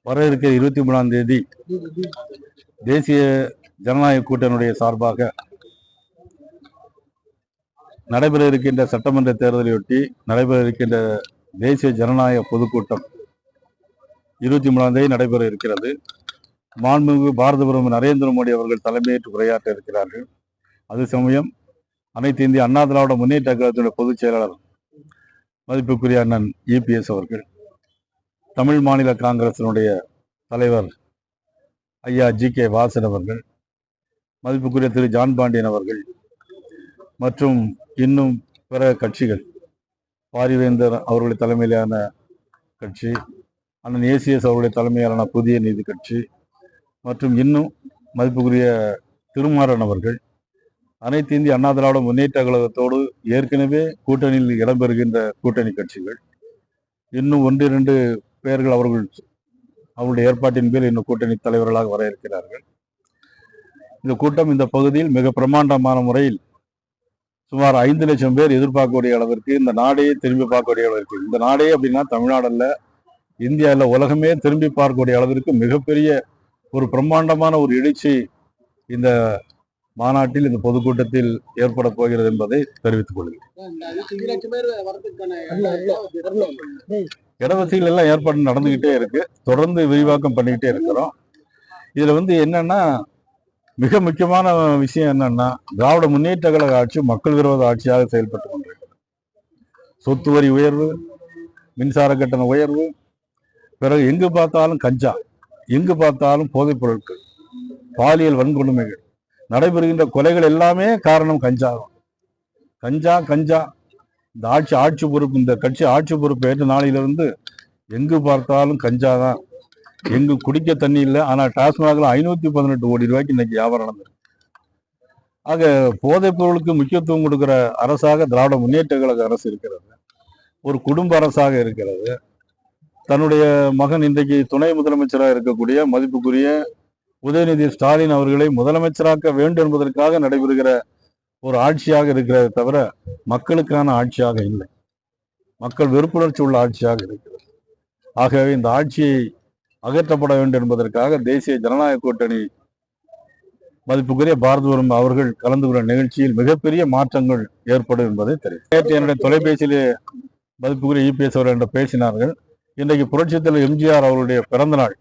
வர இருக்கிற 23ஆம் தேதி தேசிய ஜனநாயக கூட்டணியுடைய சார்பாக நடைபெற இருக்கின்ற சட்டமன்ற தேர்தலையொட்டி நடைபெற இருக்கின்ற தேசிய ஜனநாயக பொதுக்கூட்டம் 23ஆம் தேதி நடைபெற இருக்கிறது. மாண்புமிகு பாரத பிரதமர் நரேந்திர மோடி அவர்கள் தலைமையேற்று உரையாற்ற இருக்கிறார்கள். அது சமயம் அனைத்து இந்திய அண்ணா திராவிட முன்னேற்ற கழகத்தினுடைய பொதுச் செயலாளர் மதிப்புக்குரிய அண்ணன் EPS அவர்கள், தமிழ் மாநில காங்கிரசினுடைய தலைவர் ஐயா GK வாசன் அவர்கள், மதிப்புக்குரிய திரு ஜான் பாண்டியன் அவர்கள் மற்றும் இன்னும் பிற கட்சிகள், பாரிவேந்தர் அவர்களுடைய தலைமையிலான கட்சி, அண்ணன் ACS அவருடைய தலைமையிலான புதிய நீதி கட்சி மற்றும் இன்னும் மதிப்புக்குரிய திருமாறன் அவர்கள், அனைத்து இந்திய அண்ணா திராவிட முன்னேற்ற கழகத்தோடு ஏற்கனவே கூட்டணியில் இடம்பெறுகின்ற கூட்டணி கட்சிகள், இன்னும் 1-2 பேர்கள் அவர்களுடைய ஏற்பாட்டின் பேர் இன்னும் கூட்டணி தலைவர்களாக வர இருக்கிறார்கள். இந்த கூட்டம் இந்த பகுதியில் மிக பிரமாண்டமான முறையில் சுமார் 5 லட்சம் பேர் எதிர்பார்க்கக்கூடிய அளவிற்கு, இந்த நாடையே திரும்பி பார்க்கக்கூடிய அளவிற்கு, இந்த நாடே அப்படின்னா தமிழ்நாடு அல்ல, இந்தியாவில் உலகமே திரும்பி பார்க்கக்கூடிய அளவிற்கு மிகப்பெரிய ஒரு பிரம்மாண்டமான ஒரு எழுச்சி இந்த மாநாட்டில், இந்த பொதுக்கூட்டத்தில் ஏற்பட போகிறது என்பதை தெரிவித்துக் கொள்கிறேன். இடவசதிகள் எல்லாம் ஏற்பாடு நடந்துகிட்டே இருக்கு, தொடர்ந்து விரிவாக்கம் பண்ணிக்கிட்டே இருக்கிறோம். இதுல என்னன்னா மிக முக்கியமான விஷயம் என்னன்னா, திராவிட முன்னேற்ற கழக ஆட்சி மக்கள் விரோத ஆட்சியாக செயல்பட்டு கொண்டிருக்கிறது. சொத்து வரி உயர்வு, மின்சார கட்டண உயர்வு, பிறகு எங்கு பார்த்தாலும் கஞ்சா, எங்கு பார்த்தாலும் போதைப் பொருட்கள், பாலியல் வன்கொடுமைகள், நடைபெறுகின்ற கொலைகள் எல்லாமே காரணம் கஞ்சா. இந்த ஆட்சி பொறுப்பு, இந்த கட்சி ஆட்சி பொறுப்பு ஏற்ற நாளிலிருந்து எங்கு பார்த்தாலும் கஞ்சா தான். எங்கு குடிக்க தண்ணி இல்லை, ஆனால் டாஸ்மாகில் 518 கோடி ரூபாய்க்கு இன்னைக்கு வியாபாரம் நடந்திருக்கு. ஆக போதைப் பொருளுக்கு முக்கியத்துவம் கொடுக்கிற அரசாக திராவிட முன்னேற்ற கழக அரசு இருக்கிறது, ஒரு குடும்ப அரசாக இருக்கிறது. தன்னுடைய மகன் இன்றைக்கு துணை முதலமைச்சராக இருக்கக்கூடிய மதிப்புக்குரிய உதயநிதி ஸ்டாலின் அவர்களை முதலமைச்சராக்க வேண்டும் என்பதற்காக நடைபெறுகிற ஒரு ஆட்சியாக இருக்கிறது தவிர மக்களுக்கான ஆட்சியாக இல்லை, மக்கள் வெறுப்புணர்ச்சி உள்ள ஆட்சியாக இருக்கிறது. ஆகவே இந்த ஆட்சியை அகற்றப்பட வேண்டும் என்பதற்காக தேசிய ஜனநாயக கூட்டணி மதிப்புக்குரிய பாரத பிரதமர் அவர்கள் கலந்து கொண்ட நிகழ்ச்சியில் மிகப்பெரிய மாற்றங்கள் ஏற்படும் என்பதை தெரியும். நேற்று என்னுடைய தொலைபேசியிலே மதிப்புக்குரிய EPS அவர்கள் என்று பேசினார்கள். இன்றைக்கு புரட்சித் தலைவர் MGR அவருடைய பிறந்த நாள்.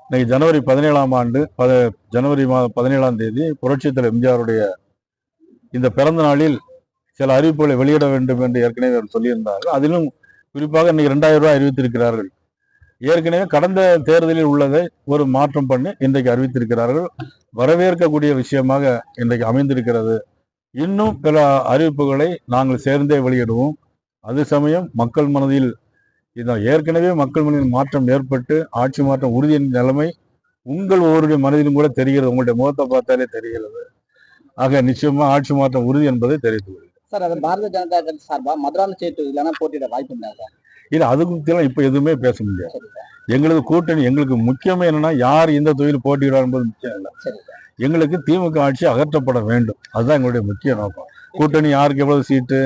இன்னைக்கு ஜனவரி 17ஆம் ஆண்டு ஜனவரி மாதம் 17ஆம் தேதி புரட்சித் தலைவர் MGRுடைய இந்த பிறந்த நாளில் சில அறிவிப்புகளை வெளியிட வேண்டும் என்று ஏற்கனவே அவர் சொல்லியிருந்தார்கள். அதிலும் குறிப்பாக இன்னைக்கு 2000 ரூபாய் அறிவித்திருக்கிறார்கள். ஏற்கனவே கடந்த தேர்தலில் உள்ளதை ஒரு மாற்றம் பண்ணி இன்றைக்கு அறிவித்திருக்கிறார்கள். வரவேற்கக்கூடிய விஷயமாக இன்றைக்கு அமைந்திருக்கிறது. இன்னும் பல அறிவிப்புகளை நாங்கள் சேர்ந்தே வெளியிடுவோம். அது சமயம் மக்கள் மனதில் ஏற்கனவே மக்கள் மனதில் மாற்றம் ஏற்பட்டு ஆட்சி மாற்றம் உறுதி நிலைமை உங்கள் ஒவ்வொருடைய மனதிலும் கூட தெரிகிறது, உங்களுடைய முகத்தை பார்த்தாலே தெரிகிறது. ஆக நிச்சயமா ஆட்சி மாற்றம் உறுதி என்பதை தெரிவித்து சார், அது பாரதிய ஜனதா கட்சி சார்பா மதுராந்த சீட்டு இல்லைன்னா போட்டியிட வாய்ப்பு இல்லை. இல்லை, அது குறித்தெல்லாம் இப்ப எதுவுமே பேச முடியாது. எங்களது கூட்டணி, எங்களுக்கு முக்கியமே என்னன்னா யார் இந்த தொழில் போட்டியிடார் என்பது முக்கியம் இல்லை. எங்களுக்கு திமுக ஆட்சி அகற்றப்பட வேண்டும், அதுதான் எங்களுடைய முக்கிய நோக்கம். கூட்டணி யாருக்கு எவ்வளவு சீட்டு,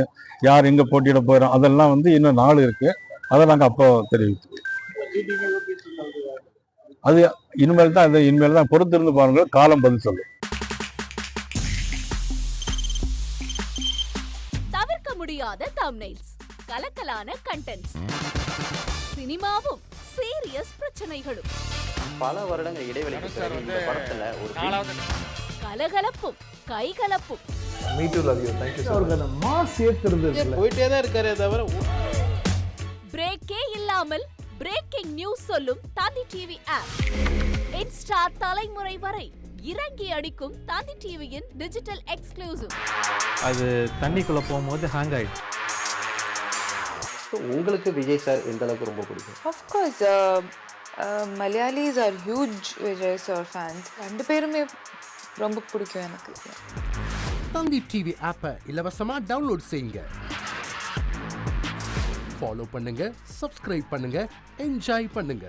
யார் எங்க போட்டியிட போயிடும், அதெல்லாம் இன்னும் நாள் இருக்கு. அதை நாங்கள் அப்போ தெரிவித்து, அது இனிமேல் தான் பொறுத்திருந்து பாருங்க, காலம் பதில் சொல்லும். தவிர்க்க முடியாத தம்ப்நெயில்ஸ், கலக்கலான கண்டென்ட்ஸ், சினிமாவும் சீரியஸ் பிரச்சனைகளும், பல வருடங்கள் இடைவெளிக்கு பிறகு இந்த படத்துல ஒரு கலகலப்பும் கைகலப்பும், போயிட்டே தான் இருக்காரே தவிர பிரேக்கே இல்லாமல் பிரேக்கிங் நியூஸ் சொல்லும் தந்தி டிவி ஆப். இன்ஸ்டா தலைமுறை வரை இறங்கி அடிக்கும் தந்தி டிவியின் டிஜிட்டல் எக்ஸ்க்ளூசிவ். அது தண்ணிக்குள்ள போகும்போது ஹேங் ஆயிடுச்சு. உங்களுக்கு விஜய் சார் எந்த அளவுக்கு ரொம்ப பிடிக்கும்? Of course, Malayalis are huge Vijay sir fans. ரெண்டு பேருமே ரொம்ப பிடிக்கும் எனக்கு. தந்தி டிவி ஆப்பை இலவசமா டவுன்லோட் செய்யுங்க, ஃபாலோ பண்ணுங்க, சப்ஸ்கிரைப் பண்ணுங்க, என்ஜாய் பண்ணுங்க.